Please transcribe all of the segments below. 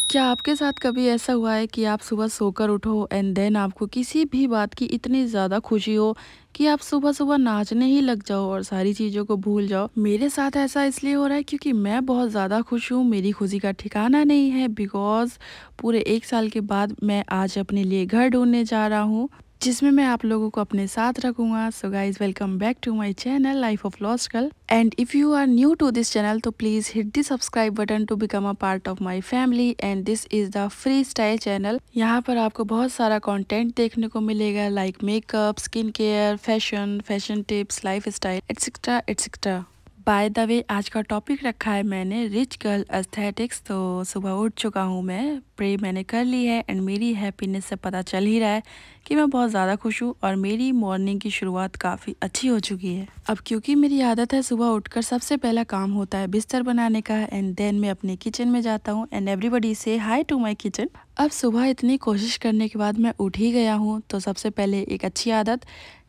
क्या आपके साथ कभी ऐसा हुआ है कि आप सुबह सोकर उठो एंड देन आपको किसी भी बात की इतनी ज़्यादा खुशी हो कि आप सुबह-सुबह नाचने ही लग जाओ और सारी चीज़ों को भूल जाओ? मेरे साथ ऐसा इसलिए हो रहा है क्योंकि मैं बहुत ज़्यादा खुश हूँ, मेरी खुशी का ठिकाना नहीं है बिकॉज़ पूरे 1 साल के बाद मैं आज अपने लिए घर ढूँढने जा रहा हूँ, जिसमें मैं आप लोगों को अपने साथ रखूँगा। So guys welcome back to my channel life of lost girl and if you are new to this channel तो please hit the subscribe button to become a part of my family and this is the freestyle channel। यहाँ पर आपको बहुत सारा content देखने को मिलेगा like makeup, skin care, fashion tips, life style etcetera etcetera. By the way आज का टॉपिक रखा है मैंने रिच गर्ल एस्थेटिक्स। तो सुबह उठ चुका हूँ मैं, प्रे मैंने कर ली है एंड मेरी हैप्पीनेस से पता चल ही रहा है कि मैं बहुत ज़्यादा खुश हूँ और मेरी मॉर्निंग की शुरुआत काफ़ी अच्छी हो चुकी है। अब क्योंकि मेरी आदत है सुबह उठकर सबसे पहला काम होता है बिस्तर बनाने का एंड देन मैं अपने किचन में जाता हूँ एंड एवरीबॉडी से हाय टू माय किचन। अब सुबह इतनी कोशिश करने के बाद मैं उठ ही गया हूँ तो सबसे पहले एक अच्छी आदत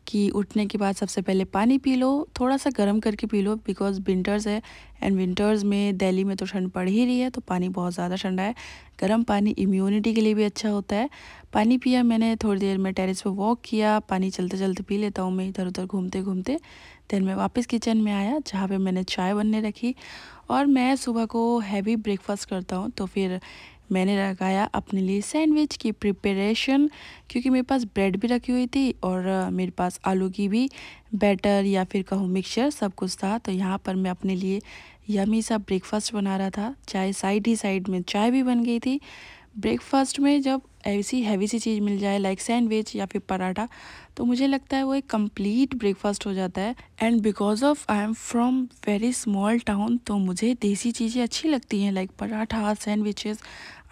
कि उठने के बाद सबसे पहले पानी पी लो, थोड़ा सा गर्म करके पी लो बिकॉज़ विंटर्स है एंड विंटर्स में दिल्ली में तो ठंड पड़ ही रही है तो पानी बहुत ज़्यादा ठंडा है। गर्म पानी इम्यूनिटी के लिए भी अच्छा होता है। पानी पिया मैंने, थोड़ी देर में टेरेस पे वॉक किया, पानी चलते-चलते पी लेता हूँ मैं इधर-उधर घूमते-घूमते। देन मैं वापस किचन में आया जहाँ पे मैंने चाय बनने रखी और मैं सुबह को हैवी ब्रेकफ़ास्ट करता हूँ तो फिर मैंने लगाया अपने लिए सैंडविच की प्रिपरेशन क्योंकि मेरे पास ब्रेड भी रखी हुई थी और मेरे पास आलू की भी बैटर या फिर कहूँ मिक्सचर सब कुछ था। तो यहाँ पर मैं अपने लिए यमी सा ब्रेकफास्ट बना रहा था, चाय साइड ही साइड में चाय भी बन गई थी। ब्रेकफास्ट में जब ऐसी हैवी सी चीज़ मिल जाए लाइक सैंडविच या फिर पराठा तो मुझे लगता है वो एक कंप्लीट ब्रेकफास्ट हो जाता है। And because of I am from very small town तो मुझे देसी चीज़ें अच्छी लगती हैं like paratha, sandwiches.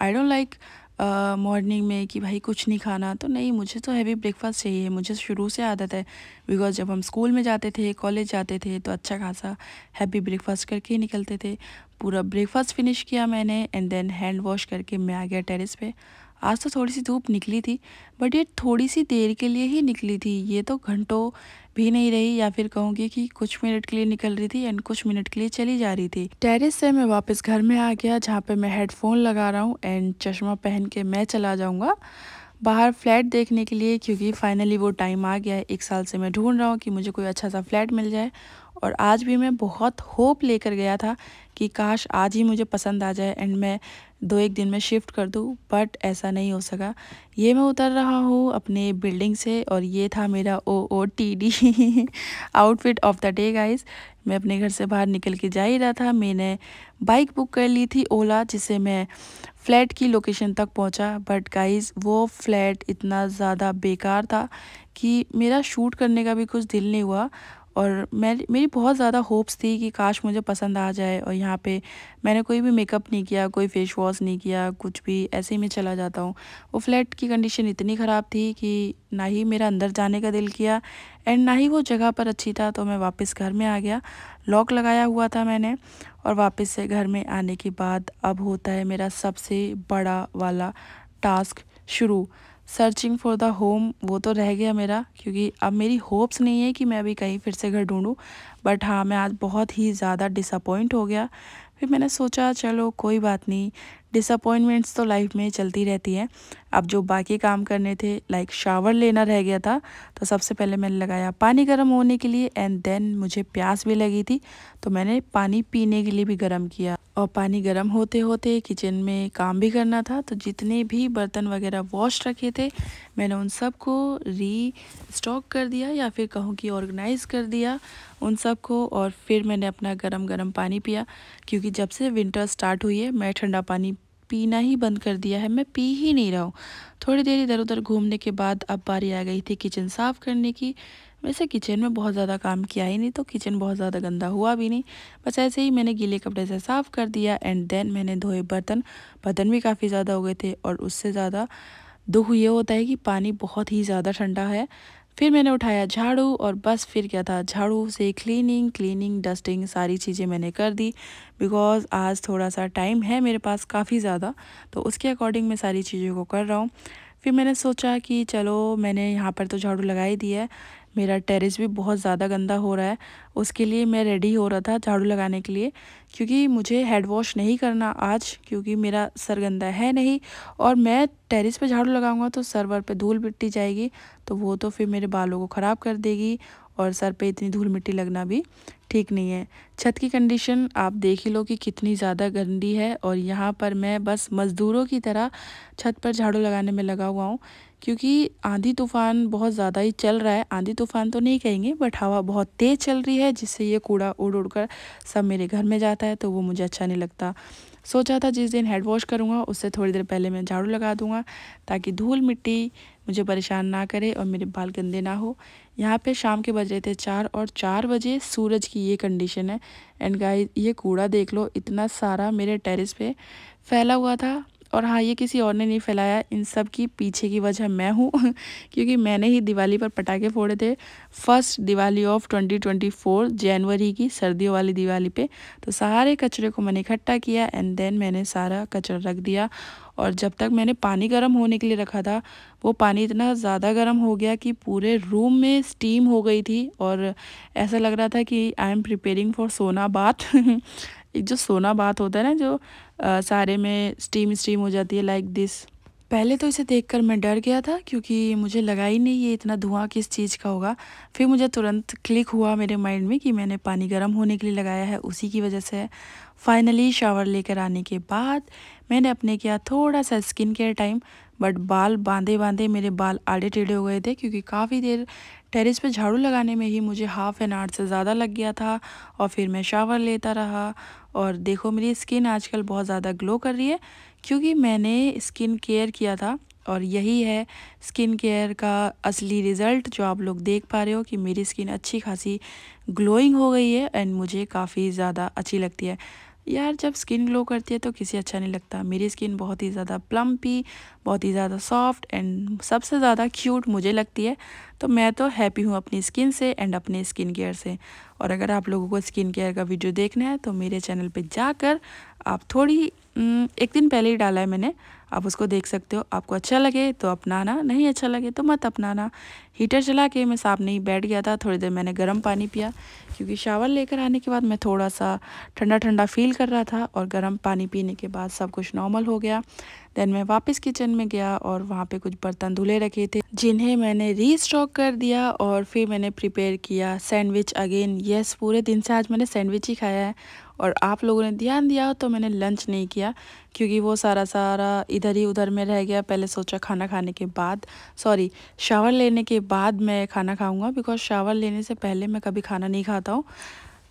I don't like morning में कि भाई कुछ नहीं खाना, तो नहीं, मुझे तो हैवी ब्रेकफास्ट चाहिए, मुझे शुरू से आदत है बिकॉज जब हम स्कूल में जाते थे, कॉलेज जाते थे तो अच्छा खासा हैवी ब्रेकफास्ट करके ही निकलते थे। पूरा ब्रेकफास्ट फिनिश किया मैंने एंड देन हैंड वॉश करके मैं आ गया टेरेस पे। आज तो थोड़ी सी धूप निकली थी बट ये थोड़ी सी देर के लिए ही निकली थी, ये तो घंटों भी नहीं रही या फिर कहूँगी कि कुछ मिनट के लिए निकल रही थी एंड कुछ मिनट के लिए चली जा रही थी। टेरेस से मैं वापस घर में आ गया जहाँ पे मैं हेडफोन लगा रहा हूँ एंड चश्मा पहन के मैं चला जाऊँगा बाहर फ्लैट देखने के लिए क्योंकि फाइनली वो टाइम आ गया है। 1 साल से मैं ढूंढ रहा हूँ कि मुझे कोई अच्छा सा फ्लैट मिल जाए और आज भी मैं बहुत होप लेकर गया था कि काश आज ही मुझे पसंद आ जाए एंड मैं 2-1 दिन में शिफ्ट कर दूँ, बट ऐसा नहीं हो सका। ये मैं उतर रहा हूँ अपने बिल्डिंग से और ये था मेरा OOTD outfit of the day guys. मैं अपने घर से बाहर निकल के जा ही रहा था, मैंने बाइक बुक कर ली थी ओला जिससे मैं फ्लैट की लोकेशन तक पहुंचा। बट गाइस वो फ्लैट इतना ज़्यादा बेकार था कि मेरा शूट करने का भी कुछ दिल नहीं हुआ और मेरी बहुत ज़्यादा होप्स थी कि काश मुझे पसंद आ जाए। और यहाँ पे मैंने कोई भी मेकअप नहीं किया, कोई फेस वॉश नहीं किया, कुछ भी, ऐसे ही मैं चला जाता हूँ। वो फ्लैट की कंडीशन इतनी ख़राब थी कि ना ही मेरा अंदर जाने का दिल किया एंड ना ही वो जगह पर अच्छी था, तो मैं वापस घर में आ गया। लॉक लगाया हुआ था मैंने और वापस से घर में आने के बाद अब होता है मेरा सबसे बड़ा वाला टास्क शुरू, सर्चिंग फॉर द होम। वो तो रह गया मेरा क्योंकि अब मेरी होप्स नहीं है कि मैं अभी कहीं फिर से घर ढूंढूं, बट हाँ मैं आज बहुत ही ज़्यादा डिसअपॉइंट हो गया। फिर मैंने सोचा चलो कोई बात नहीं, डिसअपॉइंटमेंट्स तो लाइफ में चलती रहती हैं। अब जो बाकी काम करने थे लाइक शावर लेना रह गया था, तो सबसे पहले मैंने लगाया पानी गर्म होने के लिए एंड देन मुझे प्यास भी लगी थी तो मैंने पानी पीने के लिए भी गर्म किया। और पानी गर्म होते होते किचन में काम भी करना था, तो जितने भी बर्तन वगैरह वॉश रखे थे मैंने उन सब को री स्टॉक कर दिया या फिर कहूँ कि ऑर्गेनाइज़ कर दिया उन सब को। और फिर मैंने अपना गरम गरम पानी पिया क्योंकि जब से विंटर स्टार्ट हुई है मैं ठंडा पानी पीना ही बंद कर दिया है, मैं पी ही नहीं रहा हूँ। थोड़ी देर इधर उधर घूमने के बाद अब बारी आ गई थी किचन साफ़ करने की। वैसे किचन में बहुत ज़्यादा काम किया ही नहीं तो किचन बहुत ज़्यादा गंदा हुआ भी नहीं, बस ऐसे ही मैंने गीले कपड़े से साफ़ कर दिया एंड देन मैंने धोए बर्तन। बर्तन भी काफ़ी ज़्यादा हो गए थे और उससे ज़्यादा दुख ये होता है कि पानी बहुत ही ज़्यादा ठंडा है। फिर मैंने उठाया झाड़ू और बस फिर क्या था, झाड़ू से क्लीनिंग डस्टिंग सारी चीज़ें मैंने कर दी बिकॉज़ आज थोड़ा सा टाइम है मेरे पास काफ़ी ज़्यादा, तो उसके अकॉर्डिंग मैं सारी चीज़ों को कर रहा हूँ। फिर मैंने सोचा कि चलो मैंने यहाँ पर तो झाड़ू लगा ही दिया है, मेरा टेरेस भी बहुत ज़्यादा गंदा हो रहा है। उसके लिए मैं रेडी हो रहा था झाड़ू लगाने के लिए, क्योंकि मुझे हेड वॉश नहीं करना आज, क्योंकि मेरा सर गंदा है नहीं। और मैं टेरेस पे झाड़ू लगाऊंगा तो सर वर पे धूल मिट्टी जाएगी, तो वो तो फिर मेरे बालों को ख़राब कर देगी, और सर पे इतनी धूल मिट्टी लगना भी ठीक नहीं है। छत की कंडीशन आप देख ही लो कि कितनी ज़्यादा गंदी है, और यहाँ पर मैं बस मज़दूरों की तरह छत पर झाड़ू लगाने में लगा हुआ हूँ, क्योंकि आंधी तूफ़ान बहुत ज़्यादा ही चल रहा है। आंधी तूफ़ान तो नहीं कहेंगे, बट हवा बहुत तेज़ चल रही है, जिससे ये कूड़ा उड़ उड़ कर सब मेरे घर में जाता है, तो वो मुझे अच्छा नहीं लगता। सोचा था जिस दिन हेड वॉश करूँगा उससे थोड़ी देर पहले मैं झाड़ू लगा दूँगा, ताकि धूल मिट्टी मुझे परेशान ना करे और मेरे बाल गंदे ना हो। यहाँ पे शाम के बज रहे थे 4, और 4 बजे सूरज की ये कंडीशन है। एंड गाइस, ये कूड़ा देख लो, इतना सारा मेरे टेरेस पे फैला हुआ था। और हाँ, ये किसी और ने नहीं फैलाया, इन सब की पीछे की वजह मैं हूँ क्योंकि मैंने ही दिवाली पर पटाखे फोड़े थे, फर्स्ट दिवाली ऑफ 2024 जनवरी की, सर्दियों वाली दिवाली पे। तो सारे कचरे को मैंने इकट्ठा किया एंड देन मैंने सारा कचरा रख दिया। और जब तक मैंने पानी गर्म होने के लिए रखा था, वो पानी इतना ज़्यादा गर्म हो गया कि पूरे रूम में स्टीम हो गई थी, और ऐसा लग रहा था कि आई एम प्रिपेयरिंग फॉर सोना बाथ एक जो सोना बाथ होता है ना, जो सारे में स्टीम स्टीम हो जाती है लाइक दिस। पहले तो इसे देखकर मैं डर गया था, क्योंकि मुझे लगा ही नहीं ये इतना धुआं किस चीज़ का होगा। फिर मुझे तुरंत क्लिक हुआ मेरे माइंड में कि मैंने पानी गर्म होने के लिए लगाया है, उसी की वजह से है। फाइनली शावर लेकर आने के बाद मैंने अपने किया थोड़ा सा स्किन केयर टाइम, बट बाल बांधे बांधे मेरे बाल आड़े टेढ़े हो गए थे, क्योंकि काफ़ी देर टेरेस पे झाड़ू लगाने में ही मुझे हाफ एन आवर से ज़्यादा लग गया था। और फिर मैं शावर लेता रहा, और देखो मेरी स्किन आजकल बहुत ज़्यादा ग्लो कर रही है, क्योंकि मैंने स्किन केयर किया था। और यही है स्किन केयर का असली रिज़ल्ट, जो आप लोग देख पा रहे हो कि मेरी स्किन अच्छी खासी ग्लोइंग हो गई है, एंड मुझे काफ़ी ज़्यादा अच्छी लगती है। यार, जब स्किन ग्लो करती है तो किसी अच्छा नहीं लगता। मेरी स्किन बहुत ही ज़्यादा प्लम्पी, बहुत ही ज़्यादा सॉफ्ट, एंड सबसे ज़्यादा क्यूट मुझे लगती है। तो मैं तो हैप्पी हूँ अपनी स्किन से एंड अपने स्किन केयर से। और अगर आप लोगों को स्किन केयर का वीडियो देखना है तो मेरे चैनल पे जाकर आप थोड़ी एक दिन पहले ही डाला है मैंने, आप उसको देख सकते हो। आपको अच्छा लगे तो अपनाना, नहीं अच्छा लगे तो मत अपनाना। हीटर चला के मैं सामने ही बैठ गया था, थोड़ी देर मैंने गर्म पानी पिया, क्योंकि शावर लेकर आने के बाद मैं थोड़ा सा ठंडा ठंडा फील कर रहा था, और गर्म पानी पीने के बाद सब कुछ नॉर्मल हो गया। देन मैं वापस किचन में गया, और वहाँ पे कुछ बर्तन धुले रखे थे जिन्हें मैंने रीस्टॉक कर दिया, और फिर मैंने प्रिपेयर किया सैंडविच अगेन। यस, पूरे दिन से आज मैंने सैंडविच ही खाया है। और आप लोगों ने ध्यान दिया हो तो मैंने लंच नहीं किया, क्योंकि वो सारा इधर ही उधर में रह गया। पहले सोचा खाना खाने के बाद, सॉरी, शावर लेने के बाद मैं खाना खाऊंगा, बिकॉज शावर लेने से पहले मैं कभी खाना नहीं खाता हूँ।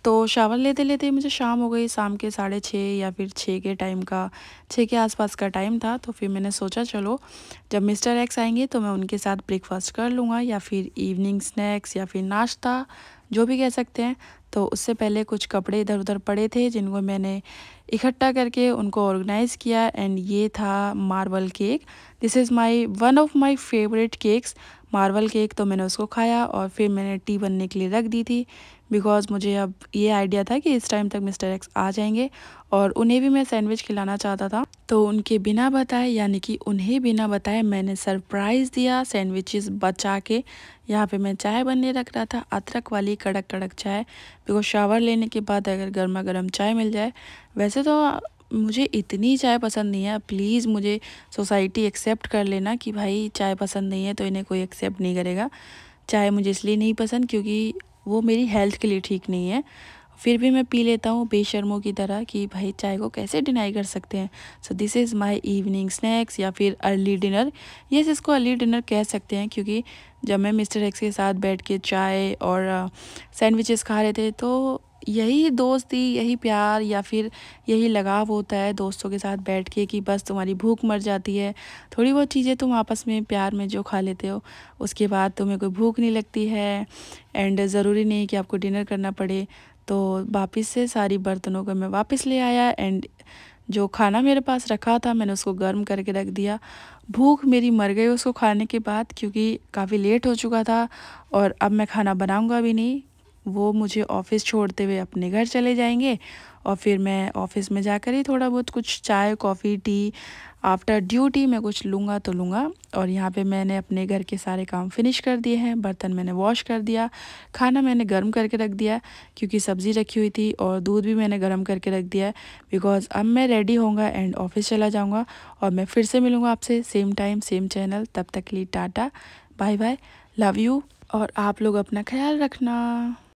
तो शावर लेते लेते ही मुझे शाम हो गई, शाम के 6:30 या फिर 6 के टाइम का, 6 के आसपास का टाइम था। तो फिर मैंने सोचा चलो जब मिस्टर एक्स आएंगे तो मैं उनके साथ ब्रेकफास्ट कर लूँगा, या फिर इवनिंग स्नैक्स, या फिर नाश्ता, जो भी कह सकते हैं। तो उससे पहले कुछ कपड़े इधर उधर पड़े थे, जिनको मैंने इकट्ठा करके उनको ऑर्गेनाइज़ किया। एंड ये था marble cake. This is my one of my favourite cakes, marble cake. तो मैंने उसको खाया, और फिर मैंने टी बनने के लिए रख दी थी, बिकॉज़ मुझे अब ये आइडिया था कि इस टाइम तक मिस्टर एक्स आ जाएंगे, और उन्हें भी मैं सैंडविच खिलाना चाहता था। तो उनके बिना बताए, यानी कि उन्हें बिना बताए, मैंने सरप्राइज़ दिया सैंडविचेस बचा के। यहाँ पे मैं चाय बनने रख रहा था, अदरक वाली कड़क कड़क चाय, बिकॉज शावर लेने के बाद अगर गर्मा गर्म चाय मिल जाए। वैसे तो मुझे इतनी चाय पसंद नहीं है, प्लीज़ मुझे सोसाइटी एक्सेप्ट कर लेना कि भाई चाय पसंद नहीं है तो इन्हें कोई एक्सेप्ट नहीं करेगा। चाय मुझे इसलिए नहीं पसंद क्योंकि वो मेरी हेल्थ के लिए ठीक नहीं है। फिर भी मैं पी लेता हूँ बेशर्मों की तरह, कि भाई चाय को कैसे डिनाई कर सकते हैं। So this is my evening snacks, या फिर अर्ली डिनर। यस, इसको अर्ली डिनर कह सकते हैं, क्योंकि जब मैं मिस्टर एक्स के साथ बैठ के चाय और सैंडविचेस खा रहे थे, तो यही दोस्ती, यही प्यार, या फिर यही लगाव होता है दोस्तों के साथ बैठ के, कि बस तुम्हारी भूख मर जाती है, थोड़ी बहुत चीज़ें तुम आपस में प्यार में जो खा लेते हो, उसके बाद तुम्हें कोई भूख नहीं लगती है। एंड ज़रूरी नहीं कि आपको डिनर करना पड़े। तो वापस से सारी बर्तनों को मैं वापस ले आया, एंड जो खाना मेरे पास रखा था मैंने उसको गर्म करके रख दिया। भूख मेरी मर गई उसको खाने के बाद, क्योंकि काफ़ी लेट हो चुका था, और अब मैं खाना बनाऊंगा भी नहीं। वो मुझे ऑफ़िस छोड़ते हुए अपने घर चले जाएंगे, और फिर मैं ऑफ़िस में जाकर ही थोड़ा बहुत कुछ चाय, कॉफ़ी, टी आफ्टर ड्यूटी मैं कुछ लूँगा तो लूँगा। और यहाँ पे मैंने अपने घर के सारे काम फिनिश कर दिए हैं, बर्तन मैंने वॉश कर दिया, खाना मैंने गर्म करके रख दिया क्योंकि सब्ज़ी रखी हुई थी, और दूध भी मैंने गर्म करके रख दिया है बिकॉज़ अब मैं रेडी होऊंगा एंड ऑफिस चला जाऊँगा। और मैं फिर से मिलूँगा आपसे सेम टाइम सेम चैनल, तब तक के लिए tata bye bye, love you, और आप लोग अपना ख्याल रखना।